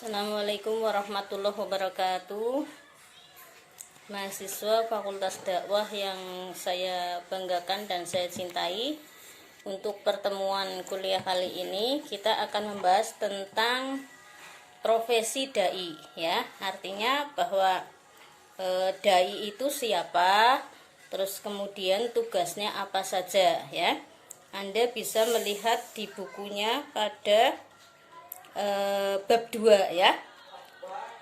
Assalamualaikum warahmatullahi wabarakatuh. Mahasiswa Fakultas Dakwah yang saya banggakan dan saya cintai, untuk pertemuan kuliah kali ini kita akan membahas tentang profesi dai, ya. Artinya bahwa dai itu siapa, terus kemudian tugasnya apa saja, ya. Anda bisa melihat di bukunya pada bab 2, ya,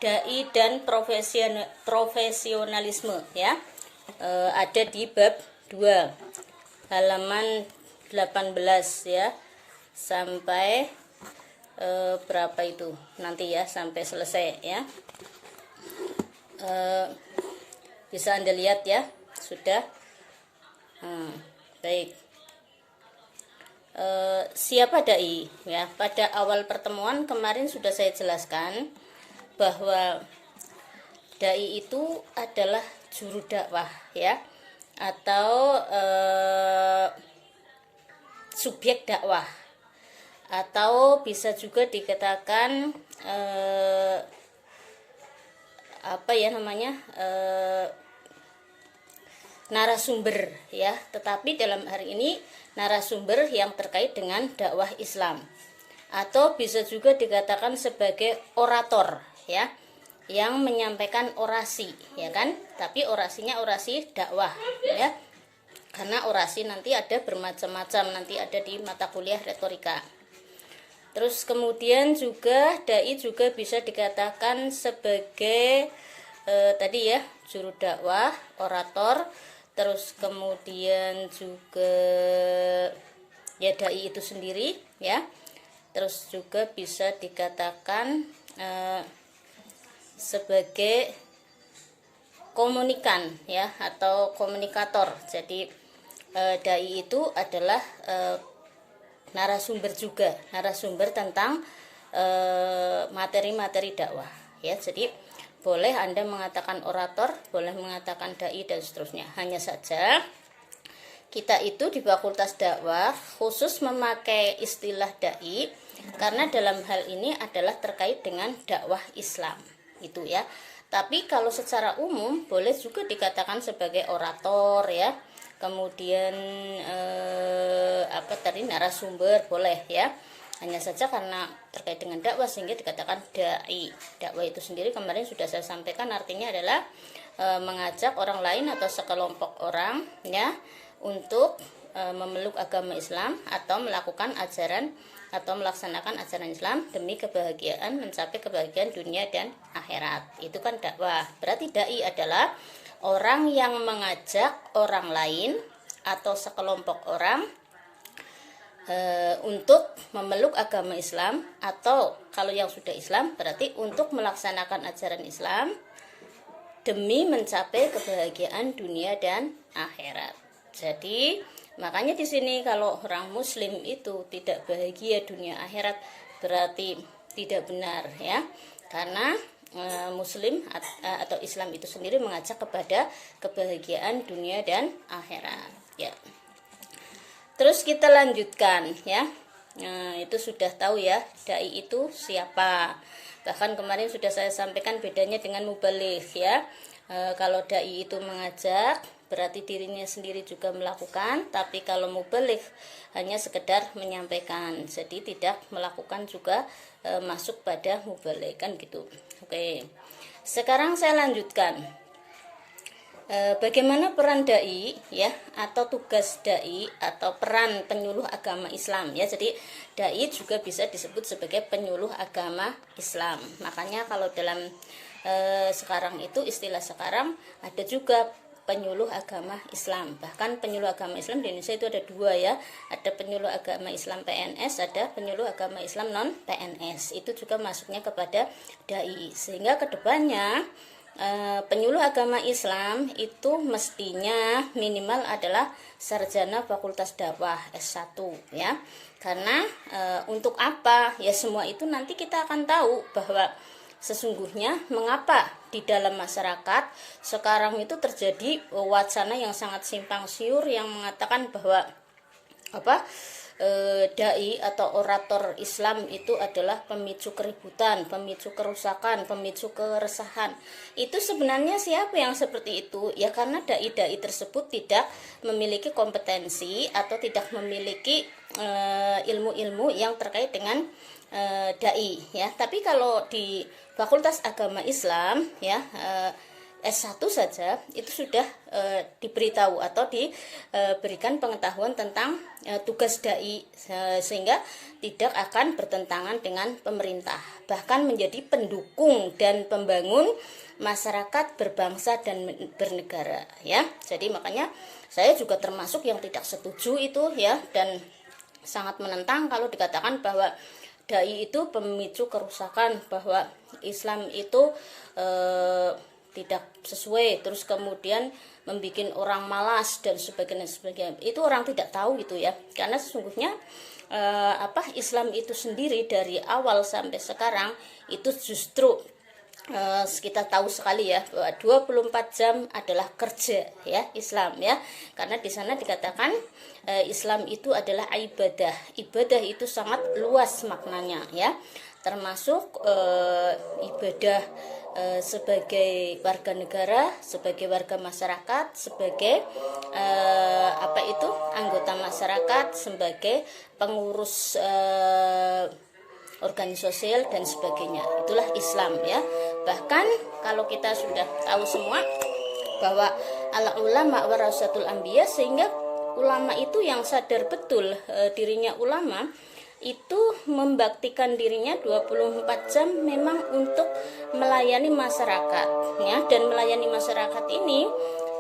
dai dan profesionalisme, ya. Ada di bab 2 halaman 18, ya, sampai berapa itu nanti, ya, sampai selesai, ya. Bisa Anda lihat, ya, sudah. Baik. Siapa dai, ya? Pada awal pertemuan kemarin sudah saya jelaskan bahwa dai itu adalah juru dakwah, ya, atau subjek dakwah, atau bisa juga dikatakan narasumber, ya. Tetapi dalam hari ini narasumber yang terkait dengan dakwah Islam, atau bisa juga dikatakan sebagai orator, ya, yang menyampaikan orasi, ya kan, tapi orasinya orasi dakwah, ya, karena orasi nanti ada bermacam-macam, nanti ada di mata kuliah retorika. Terus kemudian juga dai juga bisa dikatakan sebagai tadi, ya, juru dakwah, orator. Terus kemudian juga, ya, dai itu sendiri, ya. Terus juga bisa dikatakan sebagai komunikan, ya, atau komunikator. Jadi dai itu adalah narasumber juga, narasumber tentang materi-materi dakwah, ya. Jadi boleh Anda mengatakan orator, boleh mengatakan dai, dan seterusnya. Hanya saja kita itu di Fakultas Dakwah khusus memakai istilah dai karena dalam hal ini adalah terkait dengan dakwah Islam, itu, ya. Tapi kalau secara umum boleh juga dikatakan sebagai orator, ya. Kemudian narasumber boleh, ya. Hanya saja karena terkait dengan dakwah sehingga dikatakan dai. Dakwah itu sendiri kemarin sudah saya sampaikan artinya adalah mengajak orang lain atau sekelompok orang, ya, untuk memeluk agama Islam atau melakukan ajaran atau melaksanakan ajaran Islam demi kebahagiaan, mencapai kebahagiaan dunia dan akhirat. Itu kan dakwah. Berarti dai adalah orang yang mengajak orang lain atau sekelompok orang untuk memeluk agama Islam, atau kalau yang sudah Islam berarti untuk melaksanakan ajaran Islam demi mencapai kebahagiaan dunia dan akhirat. Jadi makanya di sini kalau orang Muslim itu tidak bahagia dunia akhirat berarti tidak benar, ya, karena Muslim atau Islam itu sendiri mengajak kepada kebahagiaan dunia dan akhirat, ya. Terus kita lanjutkan, ya. Itu sudah tahu, ya, dai itu siapa. Bahkan kemarin sudah saya sampaikan bedanya dengan mubaligh, ya. Kalau dai itu mengajak berarti dirinya sendiri juga melakukan, tapi kalau mubaligh hanya sekedar menyampaikan, jadi tidak melakukan juga masuk pada mubaligh, kan gitu. Oke. Sekarang saya lanjutkan. Bagaimana peran dai, ya, atau tugas dai atau peran penyuluh agama Islam, ya. Jadi dai juga bisa disebut sebagai penyuluh agama Islam. Makanya kalau dalam sekarang itu istilah sekarang ada juga penyuluh agama Islam. Bahkan penyuluh agama Islam di Indonesia itu ada dua, ya. Ada penyuluh agama Islam PNS, ada penyuluh agama Islam non PNS. Itu juga masuknya kepada dai. Sehingga kedepannya penyuluh agama Islam itu mestinya minimal adalah sarjana Fakultas Dakwah S1, ya. Karena untuk apa? Ya semua itu nanti kita akan tahu bahwa sesungguhnya mengapa di dalam masyarakat sekarang itu terjadi wacana yang sangat simpang siur yang mengatakan bahwa dai atau orator Islam itu adalah pemicu keributan, pemicu kerusakan, pemicu keresahan. Itu sebenarnya siapa yang seperti itu? Ya karena dai-dai tersebut tidak memiliki kompetensi atau tidak memiliki ilmu-ilmu yang terkait dengan dai ya. Tapi kalau di Fakultas Agama Islam ya, S1 saja itu sudah diberitahu atau diberikan pengetahuan tentang tugas dai, sehingga tidak akan bertentangan dengan pemerintah, bahkan menjadi pendukung dan pembangun masyarakat berbangsa dan bernegara ya. Jadi makanya saya juga termasuk yang tidak setuju itu ya, dan sangat menentang kalau dikatakan bahwa dai itu pemicu kerusakan, bahwa Islam itu tidak sesuai, terus kemudian membuat orang malas dan sebagainya. Itu orang tidak tahu itu ya, karena sesungguhnya Islam itu sendiri dari awal sampai sekarang itu justru kita tahu sekali ya bahwa 24 jam adalah kerja ya Islam ya, karena di sana dikatakan Islam itu adalah ibadah. Ibadah itu sangat luas maknanya ya, termasuk ibadah sebagai warga negara, sebagai warga masyarakat, sebagai anggota masyarakat, sebagai pengurus organisasi sosial dan sebagainya. Itulah Islam ya. Bahkan kalau kita sudah tahu semua bahwa al ulama warasatul anbiya, sehingga ulama itu yang sadar betul dirinya ulama itu membaktikan dirinya 24 jam memang untuk melayani masyarakat ya. Dan melayani masyarakat ini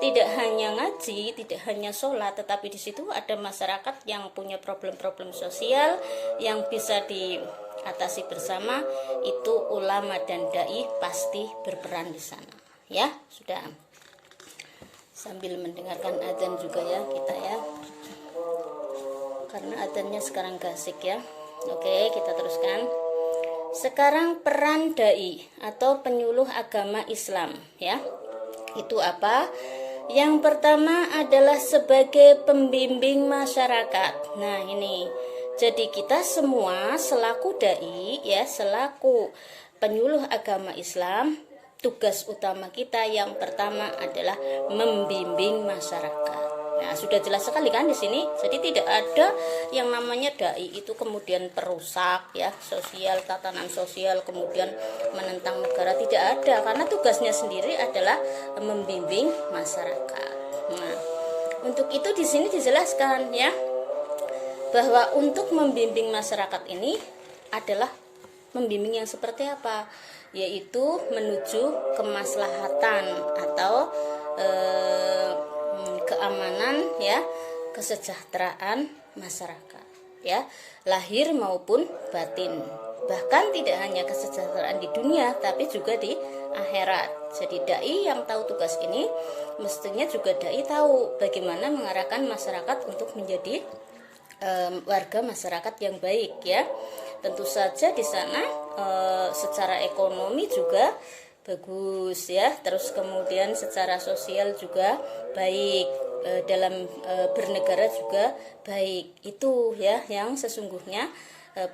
tidak hanya ngaji, tidak hanya sholat, tetapi di situ ada masyarakat yang punya problem-problem sosial yang bisa diatasi bersama. Itu ulama dan dai pasti berperan di sana ya. Sudah, sambil mendengarkan adzan juga ya kita ya, karena adzannya sekarang gasik ya. Oke, kita teruskan. Sekarang peran dai atau penyuluh agama Islam ya. Itu apa? Yang pertama adalah sebagai pembimbing masyarakat. Nah, ini. Jadi kita semua selaku dai ya, selaku penyuluh agama Islam, tugas utama kita yang pertama adalah membimbing masyarakat. Nah, sudah jelas sekali kan di sini. Jadi tidak ada yang namanya dai itu kemudian perusak ya, sosial, tatanan sosial, kemudian menentang negara, tidak ada, karena tugasnya sendiri adalah membimbing masyarakat. Nah, untuk itu di sini dijelaskan ya bahwa untuk membimbing masyarakat ini adalah membimbing yang seperti apa? Yaitu menuju kemaslahatan atau keamanan ya, kesejahteraan masyarakat ya, lahir maupun batin. Bahkan tidak hanya kesejahteraan di dunia tapi juga di akhirat. Jadi dai yang tahu tugas ini mestinya juga dai tahu bagaimana mengarahkan masyarakat untuk menjadi warga masyarakat yang baik ya. Tentu saja di sana secara ekonomi juga bagus ya, terus kemudian secara sosial juga baik, dalam bernegara juga baik. Itu ya yang sesungguhnya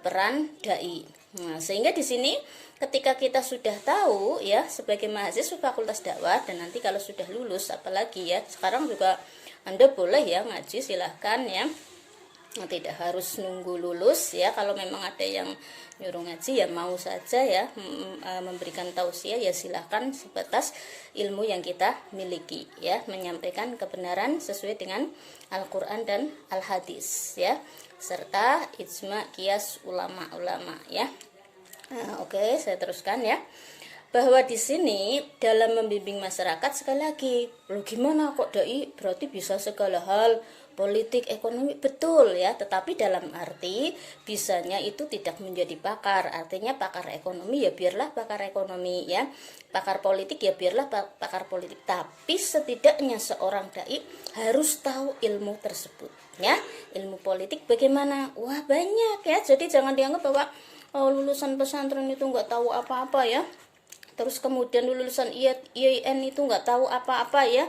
peran dai. Nah, sehingga di sini ketika kita sudah tahu ya sebagai mahasiswa Fakultas Dakwah, dan nanti kalau sudah lulus apalagi ya, sekarang juga Anda boleh ya ngaji, silahkan ya, tidak harus nunggu lulus ya. Kalau memang ada yang nyuruh ngaji ya mau saja ya, memberikan tausiah ya silahkan, sebatas ilmu yang kita miliki ya, menyampaikan kebenaran sesuai dengan Al-Quran dan Al-Hadis ya, serta ijma kias ulama-ulama ya. Nah, oke, saya teruskan ya, bahwa di sini dalam membimbing masyarakat, sekali lagi, lo gimana kok dai berarti bisa segala hal, politik, ekonomi, betul ya, tetapi dalam arti bisanya itu tidak menjadi pakar. Artinya pakar ekonomi ya biarlah pakar ekonomi ya, pakar politik ya biarlah pakar politik, tapi setidaknya seorang dai harus tahu ilmu tersebut ya. Ilmu politik bagaimana? Wah, banyak ya. Jadi jangan dianggap bahwa lulusan pesantren itu nggak tahu apa-apa ya. terus kemudian lulusan IAIN itu nggak tahu apa-apa ya,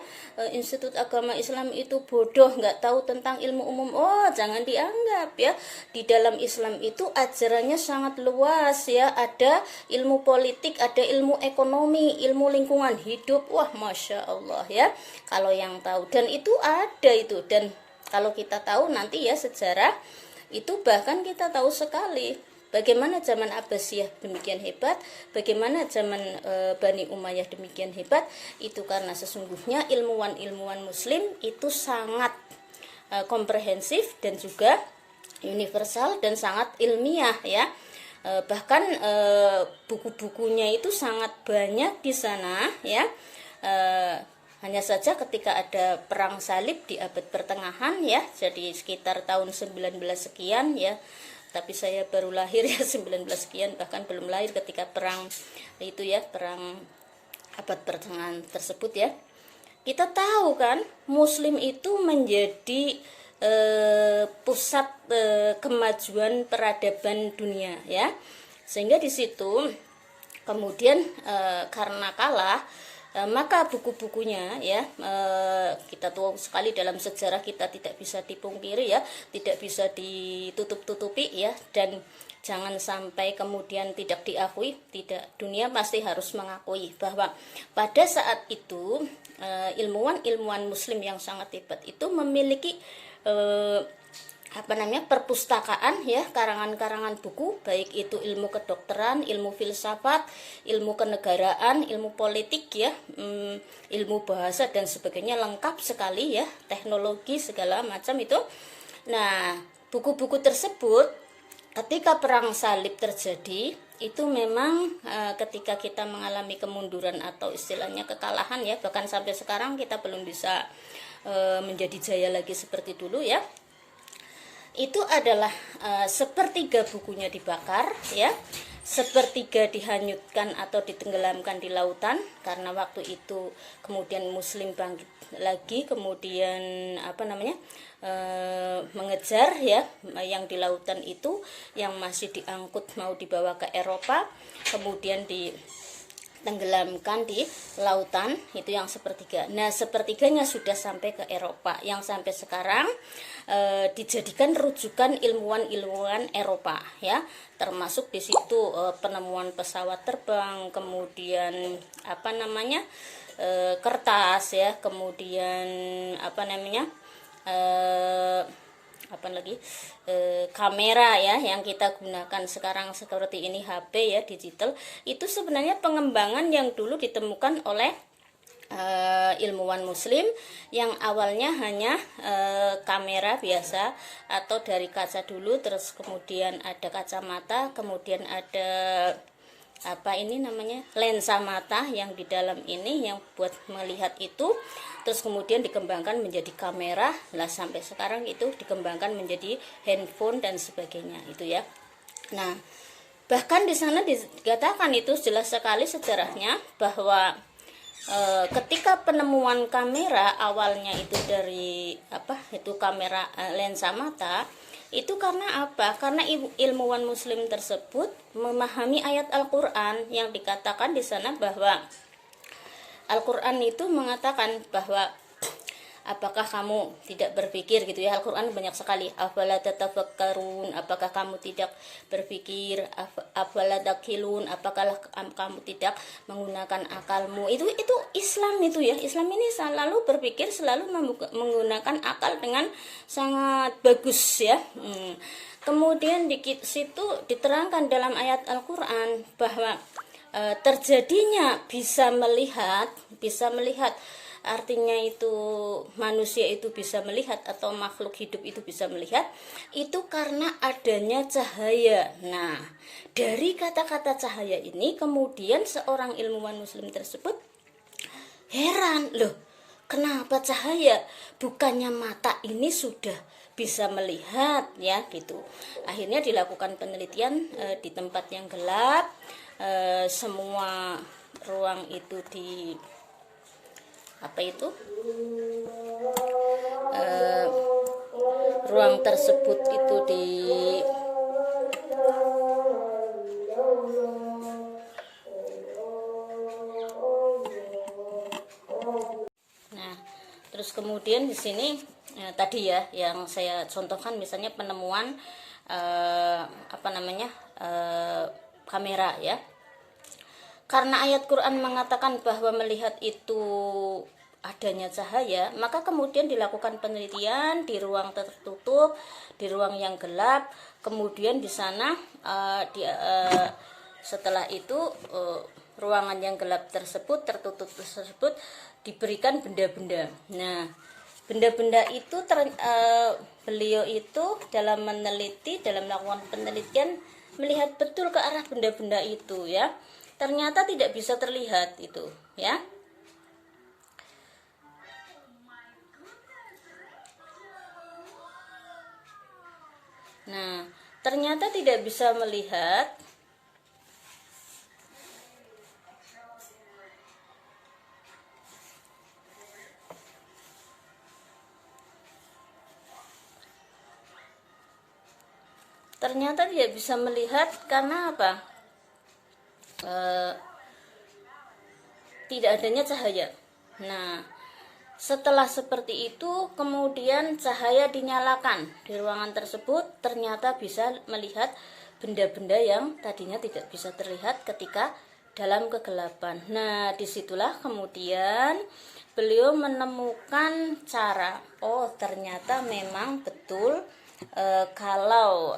Institut Agama Islam itu bodoh, nggak tahu tentang ilmu umum. Oh, jangan dianggap ya, di dalam Islam itu ajarannya sangat luas ya, ada ilmu politik, ada ilmu ekonomi, ilmu lingkungan hidup. Wah, Masya Allah ya, kalau yang tahu, dan itu ada itu. Dan kalau kita tahu nanti ya sejarah itu, bahkan kita tahu sekali bagaimana zaman Abbasiyah demikian hebat, bagaimana zaman Bani Umayyah demikian hebat. Itu karena sesungguhnya ilmuwan-ilmuwan muslim itu sangat komprehensif dan juga universal dan sangat ilmiah ya. Bahkan buku-bukunya itu sangat banyak di sana ya. Hanya saja ketika ada perang salib di abad pertengahan ya, jadi sekitar tahun 19 sekian ya, tapi saya baru lahir ya 19 sekian, bahkan belum lahir ketika perang itu ya, perang abad pertengahan tersebut ya. Kita tahu kan, muslim itu menjadi pusat kemajuan peradaban dunia ya, sehingga di situ kemudian karena kalah, maka buku-bukunya ya, kita tahu sekali dalam sejarah, kita tidak bisa dipungkiri ya, tidak bisa ditutup-tutupi ya, dan jangan sampai kemudian tidak diakui, tidak, dunia pasti harus mengakui bahwa pada saat itu ilmuwan-ilmuwan muslim yang sangat hebat itu memiliki perpustakaan ya, karangan-karangan buku, baik itu ilmu kedokteran, ilmu filsafat, ilmu kenegaraan, ilmu politik ya, ilmu bahasa dan sebagainya, lengkap sekali ya, teknologi segala macam itu. Nah, buku-buku tersebut ketika perang salib terjadi itu memang ketika kita mengalami kemunduran atau istilahnya kekalahan ya, bahkan sampai sekarang kita belum bisa menjadi jaya lagi seperti dulu ya. Itu adalah sepertiga bukunya dibakar ya, sepertiga dihanyutkan atau ditenggelamkan di lautan, karena waktu itu kemudian muslim bangkit lagi, kemudian mengejar ya yang di lautan itu, yang masih diangkut mau dibawa ke Eropa, kemudian ditenggelamkan di lautan, itu yang sepertiga. Nah, sepertiganya sudah sampai ke Eropa, yang sampai sekarang dijadikan rujukan ilmuwan-ilmuwan Eropa ya, termasuk di situ penemuan pesawat terbang, kemudian kertas ya, kemudian kamera ya yang kita gunakan sekarang seperti ini, HP ya, digital. Itu sebenarnya pengembangan yang dulu ditemukan oleh ilmuwan muslim, yang awalnya hanya kamera biasa atau dari kaca dulu, terus kemudian ada kacamata, kemudian ada lensa mata yang di dalam ini yang buat melihat itu, terus kemudian dikembangkan menjadi kamera lah, sampai sekarang itu dikembangkan menjadi handphone dan sebagainya itu ya. Nah, bahkan di sana dikatakan itu jelas sekali sejarahnya bahwa ketika penemuan kamera awalnya itu dari kamera lensa mata, itu karena apa? Karena ilmuwan muslim tersebut memahami ayat Al-Qur'an yang dikatakan di sana bahwa Al-Qur'an itu mengatakan bahwa apakah kamu tidak berpikir gitu ya, Al-Qur'an banyak sekali, afala tatafakkarun, apakah kamu tidak berpikir, afala takilun, apakah kamu tidak menggunakan akalmu. Itu Islam itu ya, Islam ini selalu berpikir, selalu menggunakan akal dengan sangat bagus ya. Kemudian di situ diterangkan dalam ayat Al-Qur'an bahwa terjadinya bisa melihat, artinya itu manusia itu bisa melihat atau makhluk hidup itu bisa melihat, itu karena adanya cahaya. Nah, dari kata-kata cahaya ini kemudian seorang ilmuwan muslim tersebut heran, loh kenapa cahaya, bukannya mata ini sudah bisa melihat ya gitu. Akhirnya dilakukan penelitian di tempat yang gelap, semua ruang itu ruang tersebut itu Terus kemudian di sini tadi ya yang saya contohkan misalnya penemuan kamera ya. Karena ayat Quran mengatakan bahwa melihat itu adanya cahaya, maka kemudian dilakukan penelitian di ruang tertutup, di ruang yang gelap, kemudian di sana setelah itu ruangan yang gelap tersebut, tertutup tersebut diberikan benda-benda. Nah, benda-benda itu beliau itu dalam meneliti, dalam melakukan penelitian melihat betul ke arah benda-benda itu ya. Ternyata tidak bisa terlihat itu ya. Nah, ternyata tidak bisa melihat. Ternyata tidak bisa melihat karena apa? Tidak adanya cahaya. Nah, setelah seperti itu kemudian cahaya dinyalakan di ruangan tersebut, ternyata bisa melihat benda-benda yang tadinya tidak bisa terlihat ketika dalam kegelapan. Nah, disitulah kemudian beliau menemukan cara, oh ternyata memang betul kalau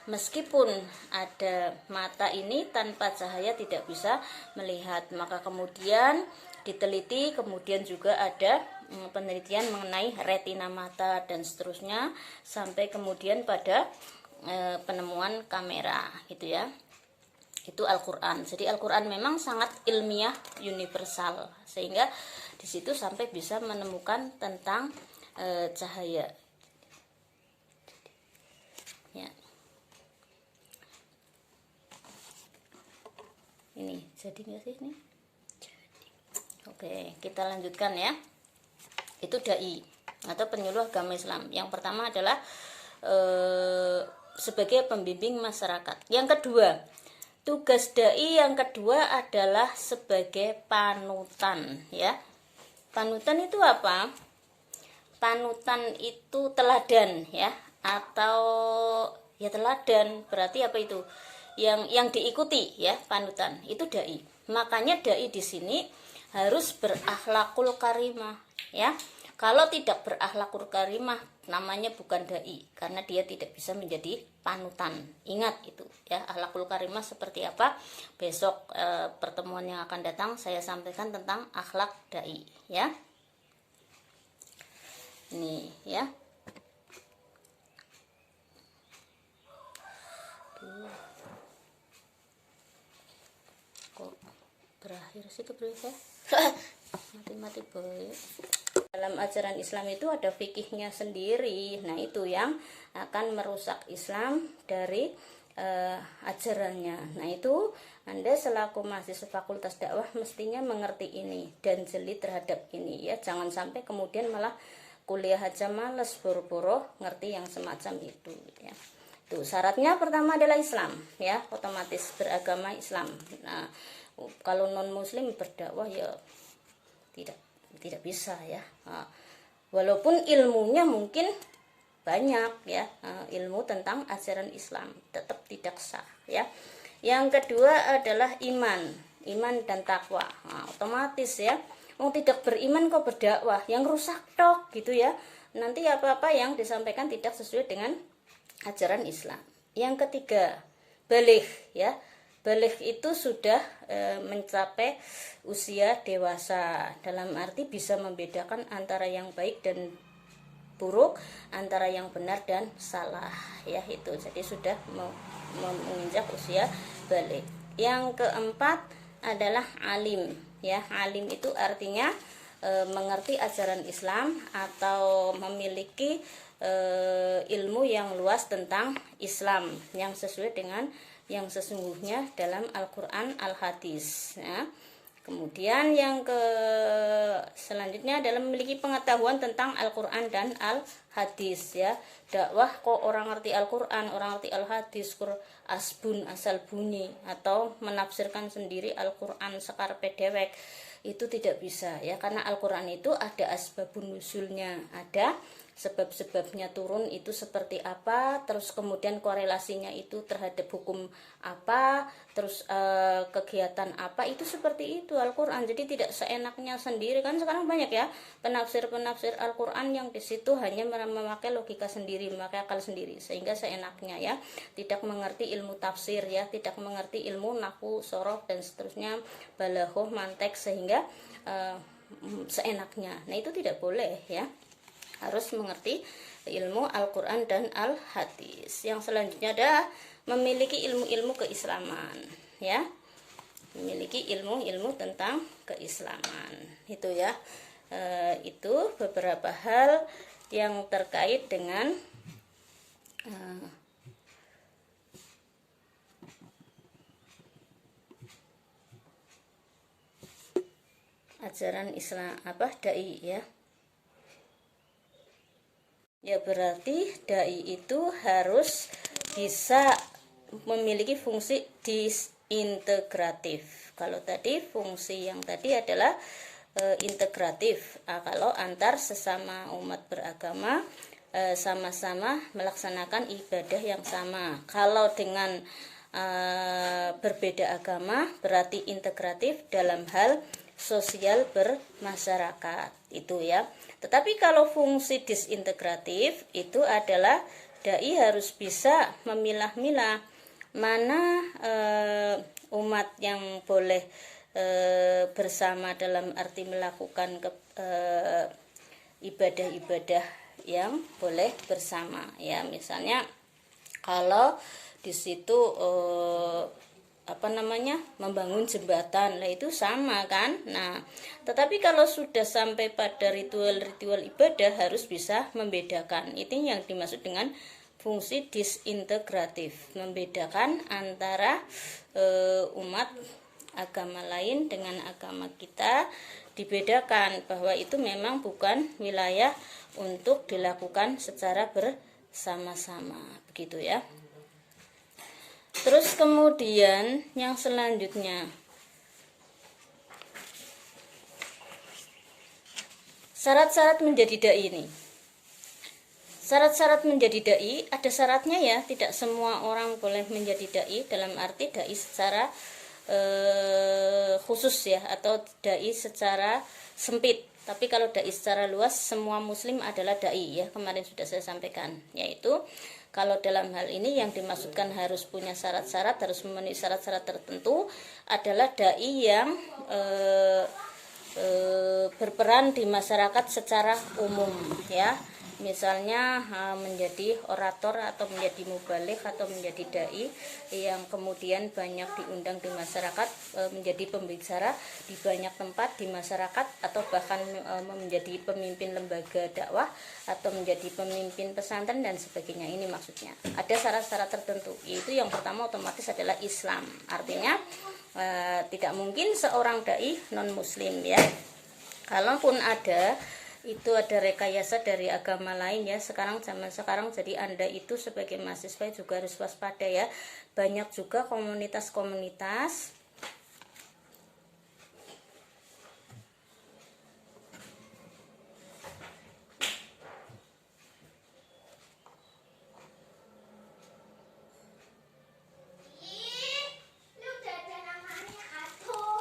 meskipun ada mata ini tanpa cahaya tidak bisa melihat. Maka kemudian diteliti, kemudian juga ada penelitian mengenai retina mata dan seterusnya sampai kemudian pada penemuan kamera gitu ya. Itu Al-Qur'an. Jadi Al-Qur'an memang sangat ilmiah, universal, sehingga di situ sampai bisa menemukan tentang cahaya. Ya. Ini jadi nggak sih ini? Oke, kita lanjutkan ya. Itu dai atau penyuluh agama Islam. Yang pertama adalah sebagai pembimbing masyarakat. Yang kedua, tugas dai yang kedua adalah sebagai panutan ya. Panutan itu apa? Panutan itu teladan ya, atau ya teladan berarti apa itu? Yang diikuti ya, panutan itu dai. Makanya dai di sini harus berakhlakul karimah ya. Kalau tidak berakhlakul karimah namanya bukan dai, karena dia tidak bisa menjadi panutan. Ingat itu ya, akhlakul karimah seperti apa? Besok pertemuan yang akan datang saya sampaikan tentang akhlak dai ya. Ini ya. Kok berakhir sih keberapa? Mati-mati boy. Dalam ajaran Islam itu ada fikihnya sendiri. Nah, itu yang akan merusak Islam dari ajarannya. Nah, itu Anda selaku mahasiswa Fakultas Dakwah mestinya mengerti ini dan jeli terhadap ini ya. Jangan sampai kemudian malah kuliah aja males, boro-boro ngerti yang semacam itu ya. Tuh, syaratnya pertama adalah Islam ya, otomatis beragama Islam. Nah, kalau non muslim berdakwah ya tidak bisa ya. Nah, walaupun ilmunya mungkin banyak ya, ilmu tentang ajaran Islam tetap tidak sah ya. Yang kedua adalah iman dan takwa. Nah, otomatis ya, tidak beriman kok berdakwah, yang rusak tok gitu ya. Nanti apa-apa yang disampaikan tidak sesuai dengan ajaran Islam. Yang ketiga, baligh ya. Baligh itu sudah mencapai usia dewasa, dalam arti bisa membedakan antara yang baik dan buruk, antara yang benar dan salah ya itu. Jadi sudah menginjak usia baligh. Yang keempat adalah alim ya. Alim itu artinya mengerti ajaran Islam atau memiliki ilmu yang luas tentang Islam yang sesuai dengan yang sesungguhnya dalam Al-Quran, Al-Hadis ya. Kemudian yang selanjutnya adalah memiliki pengetahuan tentang Al-Quran dan hadis ya. Dakwah kok orang ngerti Al-Qur'an, orang ngerti Al-Hadis, asbun asal bunyi, atau menafsirkan sendiri Al-Qur'an sekarpe dewek, itu tidak bisa ya, karena Al-Qur'an itu ada asbabun nuzulnya, ada sebab-sebabnya turun itu seperti apa, terus kemudian korelasinya itu terhadap hukum apa, terus kegiatan apa, itu seperti itu Al-Qur'an. Jadi tidak seenaknya sendiri, kan sekarang banyak ya penafsir-penafsir Al-Qur'an yang di situ hanya memakai logika sendiri, memakai akal sendiri, sehingga seenaknya ya, tidak mengerti ilmu tafsir ya, tidak mengerti ilmu nahwu, sorof dan seterusnya, balaghah, mantek, sehingga seenaknya. Nah, itu tidak boleh ya, harus mengerti ilmu Al-Quran dan Al-Hadis. Yang selanjutnya adalah memiliki ilmu-ilmu keislaman ya, memiliki ilmu-ilmu tentang keislaman itu ya. Itu beberapa hal yang terkait dengan ajaran Islam dai ya. Ya, berarti dai itu harus bisa memiliki fungsi disintegratif. Kalau tadi fungsi yang tadi adalah integratif. Kalau antar sesama umat beragama sama-sama melaksanakan ibadah yang sama. Kalau dengan berbeda agama berarti integratif dalam hal sosial bermasyarakat itu ya. Tetapi kalau fungsi disintegratif itu adalah dai harus bisa memilah-milah mana umat yang boleh bersama dalam arti melakukan ibadah-ibadah yang boleh bersama ya. Misalnya kalau di situ membangun jembatan, lah itu sama kan. Nah, tetapi kalau sudah sampai pada ritual-ritual ibadah harus bisa membedakan. Itu yang dimaksud dengan fungsi disintegratif, membedakan antara umat agama lain dengan agama kita, dibedakan bahwa itu memang bukan wilayah untuk dilakukan secara bersama-sama, begitu ya. Terus kemudian yang selanjutnya, syarat-syarat menjadi dai ini. Syarat-syarat menjadi dai ada syaratnya ya, tidak semua orang boleh menjadi dai dalam arti dai secara khusus ya, atau dai secara sempit. Tapi kalau dai secara luas, semua muslim adalah dai ya, kemarin sudah saya sampaikan, yaitu kalau dalam hal ini yang dimaksudkan harus punya syarat-syarat, harus memenuhi syarat-syarat tertentu, adalah dai yang berperan di masyarakat secara umum ya. Misalnya menjadi orator atau menjadi mubaligh atau menjadi dai yang kemudian banyak diundang di masyarakat, menjadi pembicara di banyak tempat di masyarakat, atau bahkan menjadi pemimpin lembaga dakwah atau menjadi pemimpin pesantren dan sebagainya. Ini maksudnya ada syarat-syarat tertentu. Itu yang pertama otomatis adalah Islam. Artinya tidak mungkin seorang dai non muslim ya. Kalaupun ada, itu ada rekayasa dari agama lain ya. Zaman sekarang jadi Anda itu sebagai mahasiswa juga harus waspada ya. Banyak juga komunitas-komunitas